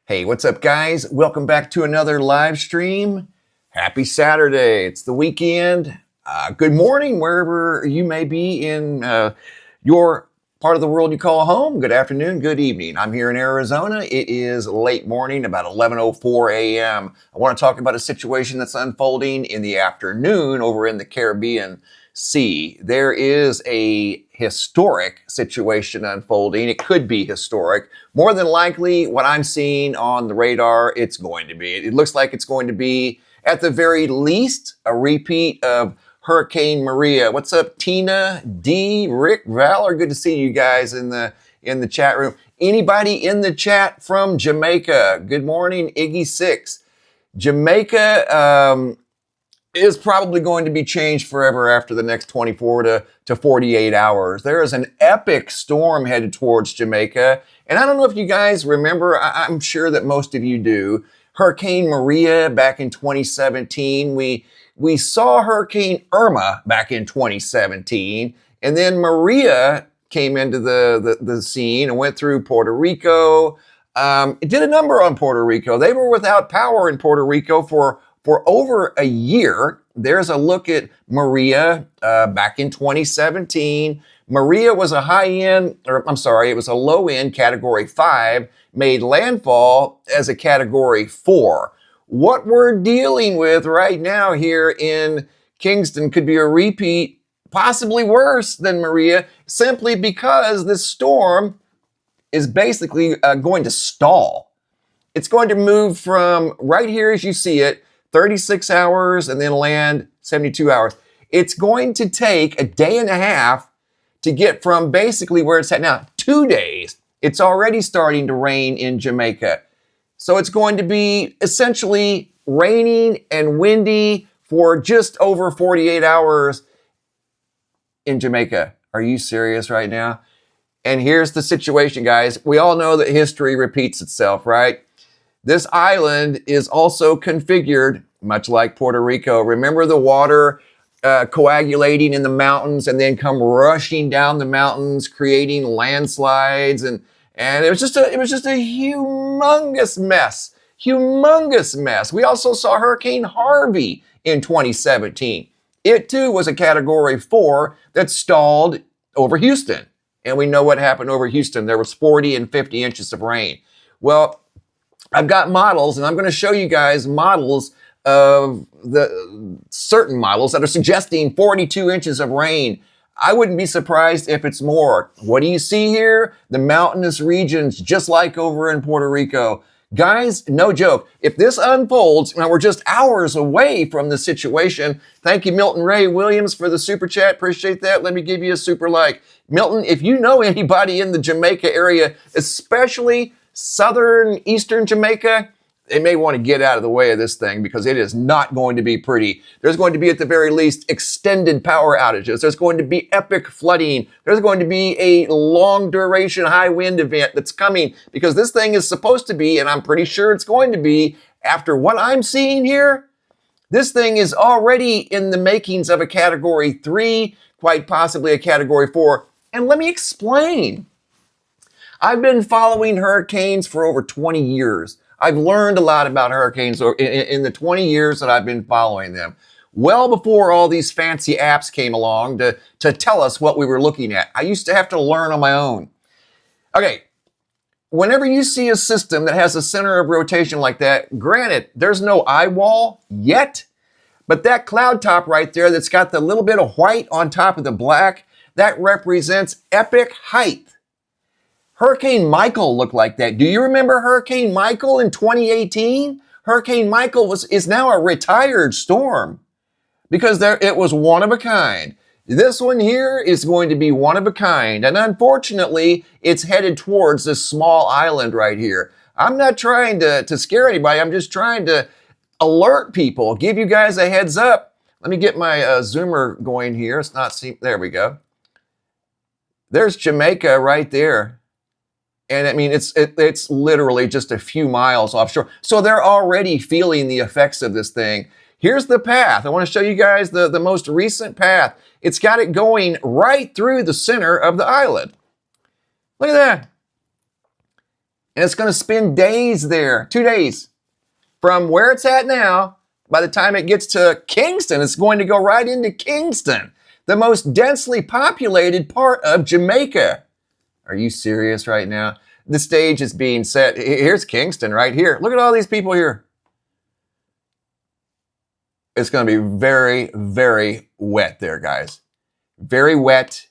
Hey, what's up, guys? Welcome back to another live stream. Happy Saturday. It's the weekend. Good morning, wherever you may be in your part of the world you call home. Good afternoon, good evening. I'm here in Arizona. It is late morning, about 11:04 a.m. I want to talk about a situation that's unfolding in the afternoon over in the Caribbean Sea. There is a historic situation unfolding. It could be historic. More than likely, what I'm seeing on the radar, it's going to be. It looks like it's going to be, at the very least, a repeat of Hurricane Maria. What's up, Tina, D, Rick, Valor? Good to see you guys in the chat room. Anybody in the chat from Jamaica? Good morning, Iggy6. Jamaica is probably going to be changed forever after the next 24 to 48 hours. There is an epic storm headed towards Jamaica. And I don't know if you guys remember, I'm sure that most of you do, Hurricane Maria back in 2017. We saw Hurricane Irma back in 2017. And then Maria came into the scene and went through Puerto Rico. It did a number on Puerto Rico. They were without power in Puerto Rico for over a year. There's a look at Maria back in 2017. Maria was a it was a low-end Category 5, made landfall as a Category 4. What we're dealing with right now here in Kingston could be a repeat, possibly worse than Maria, simply because this storm is basically going to stall. It's going to move from right here as you see it, 36 hours, and then land 72 hours. It's going to take a day and a half to get from basically where it's at now, 2 days. It's already starting to rain in Jamaica. So it's going to be essentially raining and windy for just over 48 hours in Jamaica. Are you serious right now? And here's the situation, guys. We all know that history repeats itself, right? This island is also configured much like Puerto Rico. Remember the water coagulating in the mountains and then come rushing down the mountains, creating landslides, and it was just a humongous mess. Humongous mess. We also saw Hurricane Harvey in 2017. It too was a Category 4 that stalled over Houston. And we know what happened over Houston. There was 40 and 50 inches of rain. Well, I've got models, and I'm going to show you guys models of the certain models that are suggesting 42 inches of rain. I wouldn't be surprised if it's more. What do you see here? The mountainous regions, just like over in Puerto Rico. Guys, no joke. If this unfolds, now we're just hours away from the situation. Thank you, Milton Ray Williams, for the super chat. Appreciate that. Let me give you a super like. Milton, if you know anybody in the Jamaica area, especially southern, eastern Jamaica, they may want to get out of the way of this thing because it is not going to be pretty. There's going to be, at the very least, extended power outages. There's going to be epic flooding. There's going to be a long duration high wind event that's coming because this thing is supposed to be, and I'm pretty sure it's going to be, after what I'm seeing here, this thing is already in the makings of a Category 3, quite possibly a Category 4. And let me explain. I've been following hurricanes for over 20 years. I've learned a lot about hurricanes in the 20 years that I've been following them. Well before all these fancy apps came along to tell us what we were looking at. I used to have to learn on my own. Okay, whenever you see a system that has a center of rotation like that, granted, there's no eye wall yet, but that cloud top right there that's got the little bit of white on top of the black, that represents epic height. Hurricane Michael looked like that. Do you remember Hurricane Michael in 2018? Hurricane Michael is now a retired storm because it was one of a kind. This one here is going to be one of a kind. And unfortunately, it's headed towards this small island right here. I'm not trying to scare anybody. I'm just trying to alert people, give you guys a heads up. Let me get my zoomer going here. It's not, there we go. There's Jamaica right there. And I mean, it's literally just a few miles offshore. So they're already feeling the effects of this thing. Here's the path. I want to show you guys the most recent path. It's got it going right through the center of the island. Look at that. And it's going to spend days there, 2 days. From where it's at now, by the time it gets to Kingston, it's going to go right into Kingston, the most densely populated part of Jamaica. Are you serious right now? The stage is being set. Here's Kingston right here. Look at all these people here. It's going to be very, very wet there, guys. Very wet.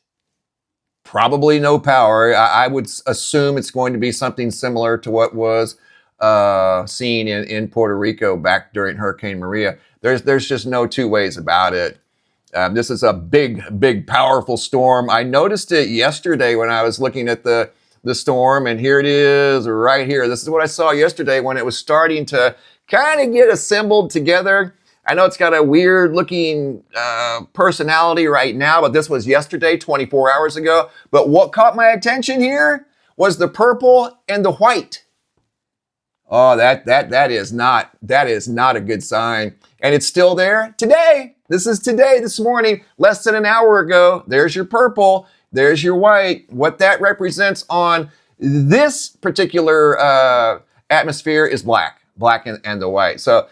Probably no power. I would assume it's going to be something similar to what was seen in Puerto Rico back during Hurricane Maria. There's just no two ways about it. This is a big, big, powerful storm. I noticed it yesterday when I was looking at the storm, and here it is right here. This is what I saw yesterday when it was starting to kind of get assembled together. I know it's got a weird looking personality right now, but this was yesterday, 24 hours ago. But what caught my attention here was the purple and the white. Oh, that is not a good sign. And it's still there today. This is today, this morning, less than an hour ago. There's your purple, there's your white. What that represents on this particular atmosphere is black and the white. So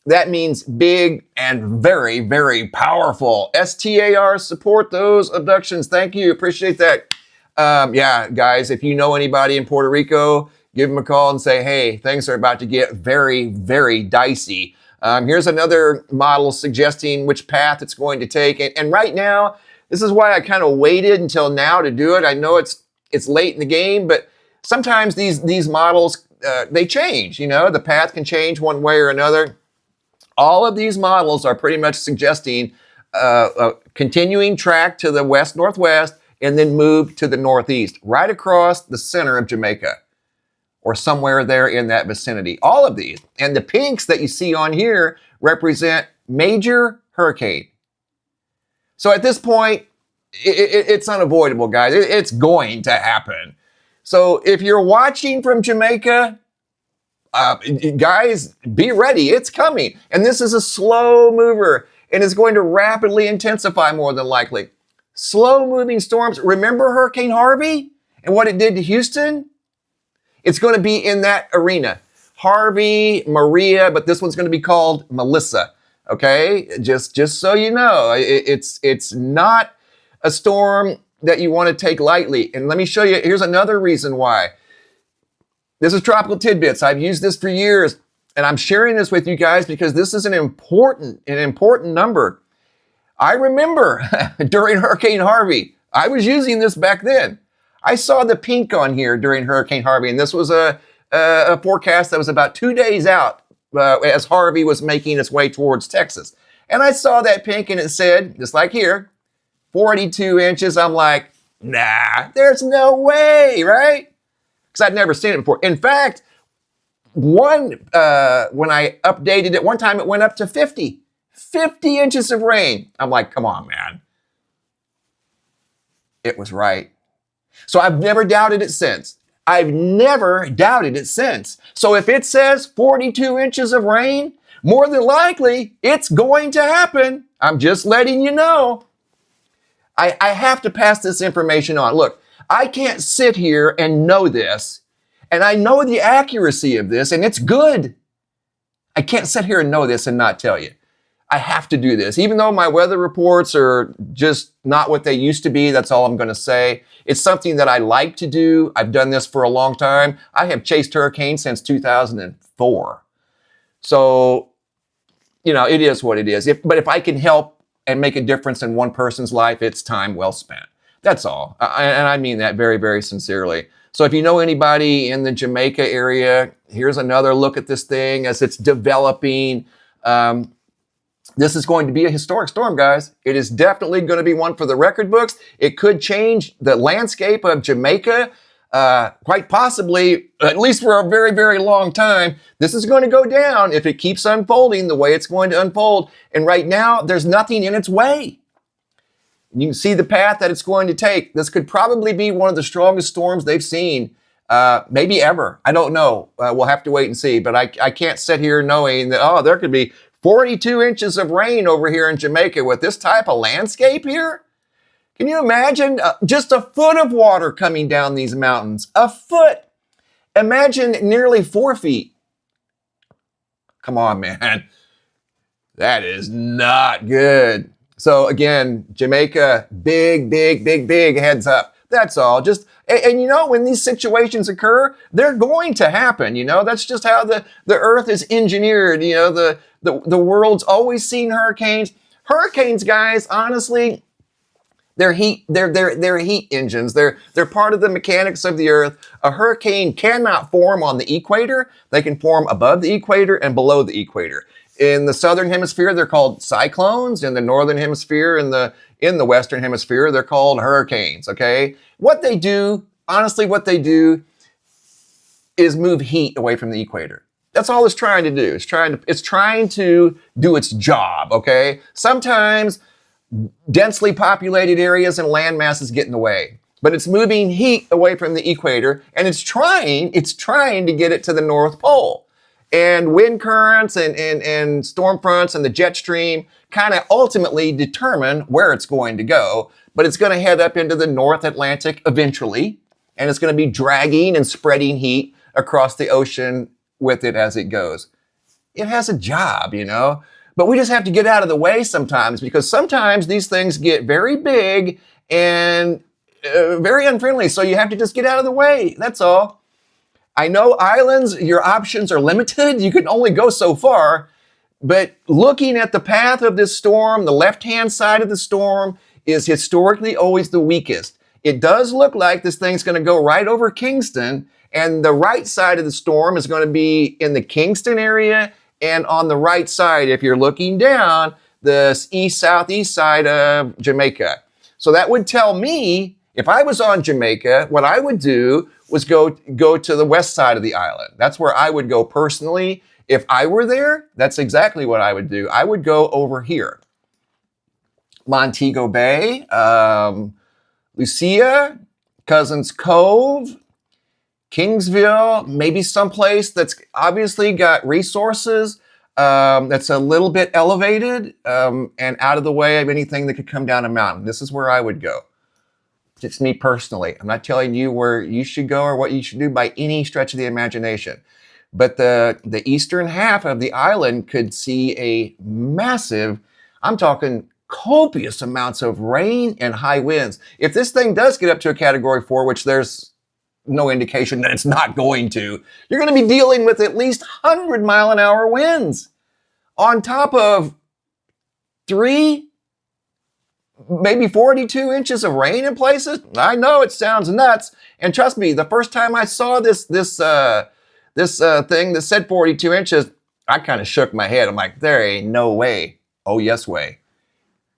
that means big and very, very powerful. STAR, support those abductions. Thank you. Appreciate that. Yeah, guys, if you know anybody in Puerto Rico, give them a call and say, hey, things are about to get very, very dicey. Here's another model suggesting which path it's going to take. And right now, this is why I kind of waited until now to do it. I know it's late in the game, but sometimes these models, they change. You know, the path can change one way or another. All of these models are pretty much suggesting a continuing track to the west-northwest and then move to the northeast, right across the center of Jamaica or somewhere there in that vicinity. All of these. And the pinks that you see on here represent major hurricane. So at this point, it's unavoidable, guys. It's going to happen. So if you're watching from Jamaica, guys, be ready. It's coming. And this is a slow mover, and it's going to rapidly intensify more than likely. Slow moving storms. Remember Hurricane Harvey and what it did to Houston? It's going to be in that arena. Harvey, Maria, but this one's going to be called Melissa. Okay? Just so you know, it's not a storm that you want to take lightly. And let me show you, here's another reason why. This is Tropical Tidbits. I've used this for years, and I'm sharing this with you guys because this is an important number. I remember during Hurricane Harvey, I was using this back then. I saw the pink on here during Hurricane Harvey, and this was a forecast that was about 2 days out as Harvey was making its way towards Texas. And I saw that pink, and it said, just like here, 42 inches. I'm like, nah, there's no way, right? Because I'd never seen it before. In fact, when I updated it, one time it went up to 50 inches of rain. I'm like, come on, man. It was right. So I've never doubted it since. So if it says 42 inches of rain, more than likely, it's going to happen. I'm just letting you know. I have to pass this information on. Look, I can't sit here and know this, and I know the accuracy of this, and it's good. I can't sit here and know this and not tell you. I have to do this. Even though my weather reports are just not what they used to be, that's all I'm going to say. It's something that I like to do. I've done this for a long time. I have chased hurricanes since 2004. So, you know, it is what it is. But if I can help and make a difference in one person's life, it's time well spent. That's all. And I mean that very, very sincerely. So if you know anybody in the Jamaica area, here's another look at this thing as it's developing. This is going to be a historic storm, guys. It is definitely going to be one for the record books. It could change the landscape of Jamaica, quite possibly, at least for a very, very long time. This is going to go down if it keeps unfolding the way it's going to unfold. And right now, there's nothing in its way. You can see the path that it's going to take. This could probably be one of the strongest storms they've seen, maybe ever. I don't know. We'll have to wait and see. But I can't sit here knowing that, oh, there could be 42 inches of rain over here in Jamaica with this type of landscape here. Can you imagine just a foot of water coming down these mountains? A foot. Imagine nearly 4 feet. Come on, man. That is not good. So again, Jamaica, big heads up. That's all. Just, and you know, when these situations occur, they're going to happen. You know, that's just how the earth is engineered. You know, the world's always seen hurricanes. Hurricanes, guys, honestly, they're heat engines. They're part of the mechanics of the earth. A hurricane cannot form on the equator. They can form above the equator and below the equator. In the southern hemisphere, they're called cyclones. In the northern hemisphere, in the western hemisphere, they're called hurricanes. Okay, what they do, honestly, what they do is move heat away from the equator. That's all it's trying to do. It's trying to do its job. Okay, sometimes densely populated areas and land masses get in the way, but it's moving heat away from the equator, and it's trying to get it to the North Pole. And wind currents and storm fronts and the jet stream kind of ultimately determine where it's going to go, but it's going to head up into the North Atlantic eventually, and it's going to be dragging and spreading heat across the ocean with it as it goes. It has a job, you know, but we just have to get out of the way sometimes, because sometimes these things get very big and very unfriendly. So you have to just get out of the way. That's all. I know islands, your options are limited. You can only go so far. But looking at the path of this storm, the left-hand side of the storm is historically always the weakest. It does look like this thing's going to go right over Kingston, and the right side of the storm is going to be in the Kingston area, and on the right side, if you're looking down, the east-southeast side of Jamaica. So that would tell me, if I was on Jamaica, what I would do was go to the west side of the island. That's where I would go personally. If I were there, that's exactly what I would do. I would go over here. Montego Bay, Lucia, Cousins Cove, Kingsville, maybe someplace that's obviously got resources, that's a little bit elevated, and out of the way of anything that could come down a mountain. This is where I would go. It's me personally. I'm not telling you where you should go or what you should do by any stretch of the imagination. But the eastern half of the island could see a massive, I'm talking copious amounts of rain and high winds. If this thing does get up to a category 4, which there's no indication that it's not going to, you're going to be dealing with at least 100-mile-an-hour winds on top of 3, maybe 42 inches of rain in places. I know it sounds nuts. And trust me, the first time I saw this thing that said 42 inches, I kind of shook my head. I'm like, there ain't no way. Oh, yes way.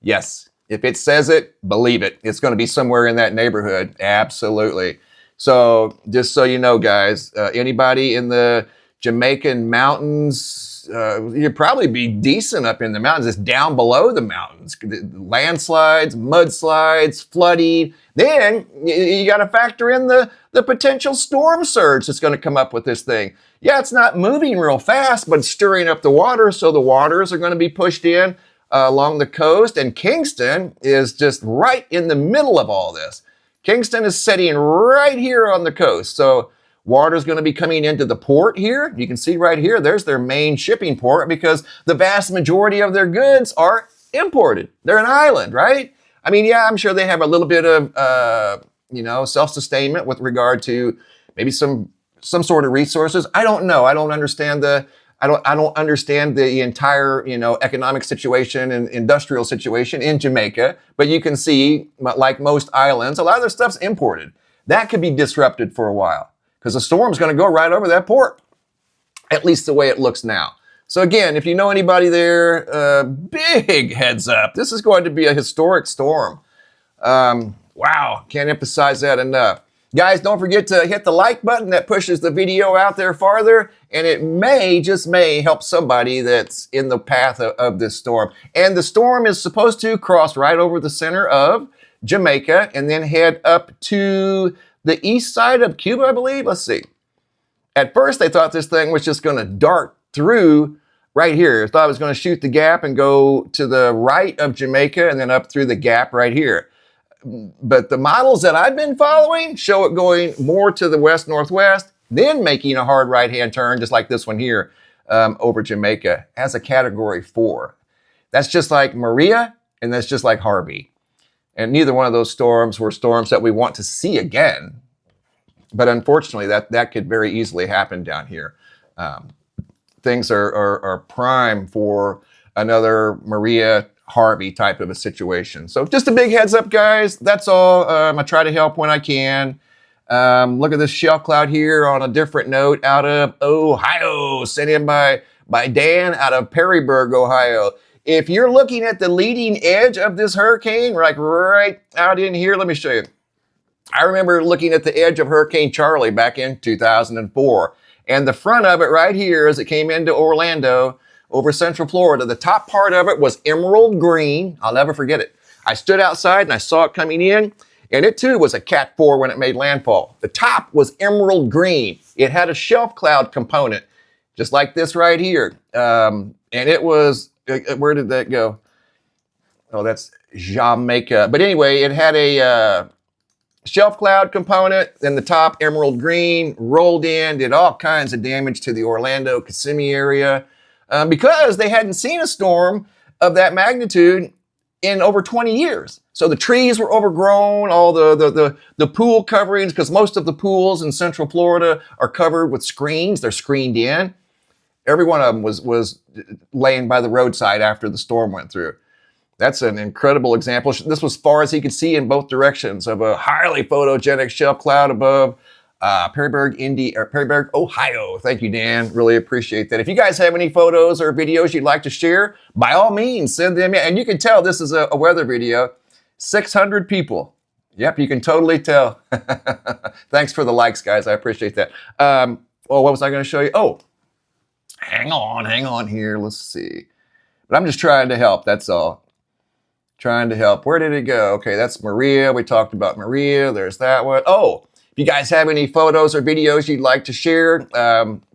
Yes. If it says it, believe it. It's going to be somewhere in that neighborhood. Absolutely. So just so you know, guys, anybody in the Jamaican mountains, you'd probably be decent up in the mountains. It's down below the mountains. Landslides, mudslides, flooding. Then you got to factor in the potential storm surge that's going to come up with this thing. Yeah, it's not moving real fast, but it's stirring up the water. So the waters are going to be pushed in along the coast. And Kingston is just right in the middle of all this. Kingston is sitting right here on the coast. So water is going to be coming into the port here. You can see right here, there's their main shipping port, because the vast majority of their goods are imported. They're an island, right? I mean, yeah, I'm sure they have a little bit of, self-sustainment with regard to maybe some sort of resources. I don't know. I don't understand the entire, economic situation and industrial situation in Jamaica. But you can see, like most islands, a lot of their stuff's imported. That could be disrupted for a while, because the storm's going to go right over that port, at least the way it looks now. So again, if you know anybody there, big heads up. This is going to be a historic storm. Wow, can't emphasize that enough. Guys, don't forget to hit the like button. That pushes the video out there farther, and it may, just may, help somebody that's in the path of this storm. And the storm is supposed to cross right over the center of Jamaica and then head up to the east side of Cuba, I believe. Let's see. At first, they thought this thing was just going to dart through right here. They thought it was going to shoot the gap and go to the right of Jamaica and then up through the gap right here. But the models that I've been following show it going more to the west-northwest, then making a hard right-hand turn, just like this one here, over Jamaica as a Category 4. That's just like Maria, and that's just like Harvey. And neither one of those storms were storms that we want to see again. But unfortunately, that could very easily happen down here. Things are prime for another Maria Harvey type of a situation. So just a big heads up, guys. That's all. I try to help when I can. Look at this shelf cloud here on a different note out of Ohio, sent in by Dan out of Perrysburg, Ohio. If you're looking at the leading edge of this hurricane, like right out in here, let me show you. I remember looking at the edge of Hurricane Charlie back in 2004. And the front of it right here as it came into Orlando over Central Florida, the top part of it was emerald green. I'll never forget it. I stood outside and I saw it coming in, and it too was a Cat 4 when it made landfall. The top was emerald green. It had a shelf cloud component, just like this right here. And it was, where did that go? Oh, that's Jamaica. But anyway, it had a shelf cloud component, then the top emerald green, rolled in, did all kinds of damage to the Orlando, Kissimmee area because they hadn't seen a storm of that magnitude in over 20 years. So the trees were overgrown, all the pool coverings, because most of the pools in Central Florida are covered with screens. They're screened in. Every one of them was laying by the roadside after the storm went through. That's an incredible example. This was far as he could see in both directions of a highly photogenic shelf cloud above Perrysburg, Ohio. Thank you, Dan. Really appreciate that. If you guys have any photos or videos you'd like to share, by all means, send them in. And you can tell this is a weather video. 600 people. Yep, you can totally tell. Thanks for the likes, guys. I appreciate that. Well, what was I going to show you? Oh, hang on here. Let's see. But I'm just trying to help. That's all. Trying to help. Where did it go? Okay, that's Maria. We talked about Maria. There's that one. Oh, if you guys have any photos or videos you'd like to share,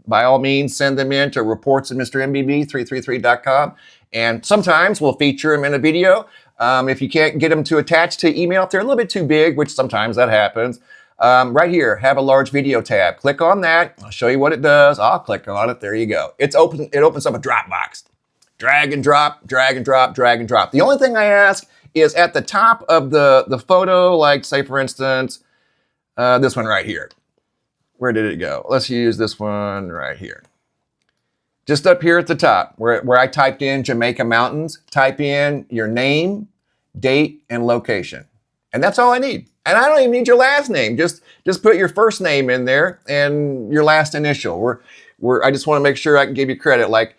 by all means, send them in to reports@mrmbb333.com. And sometimes we'll feature them in a video. If you can't get them to attach to email, if they're a little bit too big, which sometimes that happens, right here, have a large video tab. Click on that. I'll show you what it does. I'll click on it. There you go. It opens up a Dropbox. Drag and drop, drag and drop, drag and drop. The only thing I ask is at the top of the photo, like say for instance, this one right here. Where did it go? Let's use this one right here. Just up here at the top where I typed in Jamaica Mountains, type in your name, date, and location. And that's all I need. And I don't even need your last name. Just put your first name in there and your last initial. I just want to make sure I can give you credit, like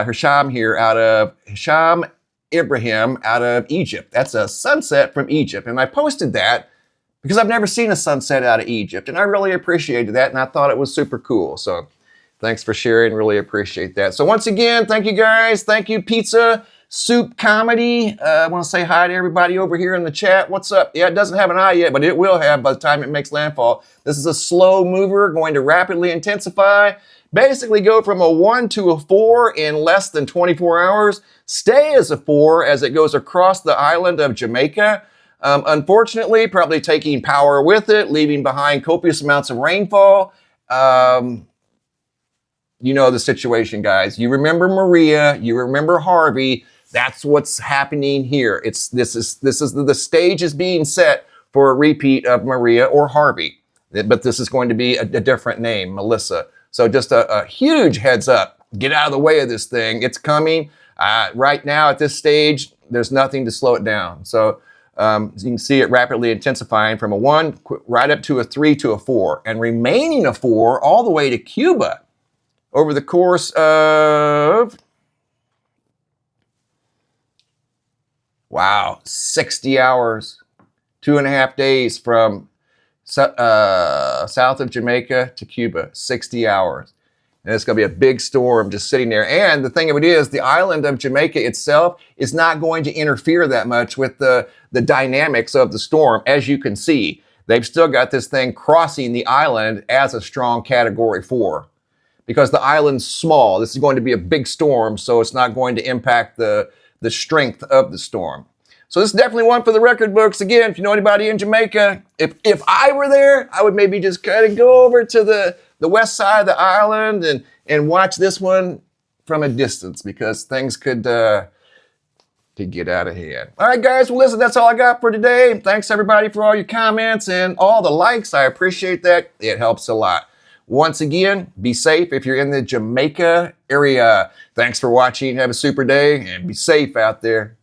Hisham Ibrahim out of Egypt. That's a sunset from Egypt. And I posted that because I've never seen a sunset out of Egypt. And I really appreciated that. And I thought it was super cool. So thanks for sharing. Really appreciate that. So once again, thank you guys. Thank you, Pizza Soup Comedy. I want to say hi to everybody over here in the chat. What's up? Yeah, it doesn't have an eye yet, but it will have by the time it makes landfall. This is a slow mover going to rapidly intensify. Basically go from a 1 to a 4 in less than 24 hours. Stay as a 4 as it goes across the island of Jamaica. Unfortunately, probably taking power with it, leaving behind copious amounts of rainfall. You know the situation, guys. You remember Maria, you remember Harvey. That's what's happening here. The stage is being set for a repeat of Maria or Harvey. But this is going to be a different name, Melissa. So just a huge heads up. Get out of the way of this thing. It's coming. Right now at this stage, there's nothing to slow it down. So you can see it rapidly intensifying from a 1 right up to a 3 to a 4 and remaining a 4 all the way to Cuba over the course of, wow, 60 hours, 2.5 days from south of Jamaica to Cuba, 60 hours. And it's going to be a big storm just sitting there. And the thing of it is, the island of Jamaica itself is not going to interfere that much with the dynamics of the storm. As you can see, they've still got this thing crossing the island as a strong Category 4. Because the island's small, this is going to be a big storm, so it's not going to impact the strength of the storm. So this is definitely one for the record books. Again, if you know anybody in Jamaica, if I were there, I would maybe just kind of go over to the the west side of the island and watch this one from a distance, because things could get out of hand. All right, guys. Well, listen, that's all I got for today. Thanks, everybody, for all your comments and all the likes. I appreciate that. It helps a lot. Once again, be safe if you're in the Jamaica area. Thanks for watching. Have a super day and be safe out there.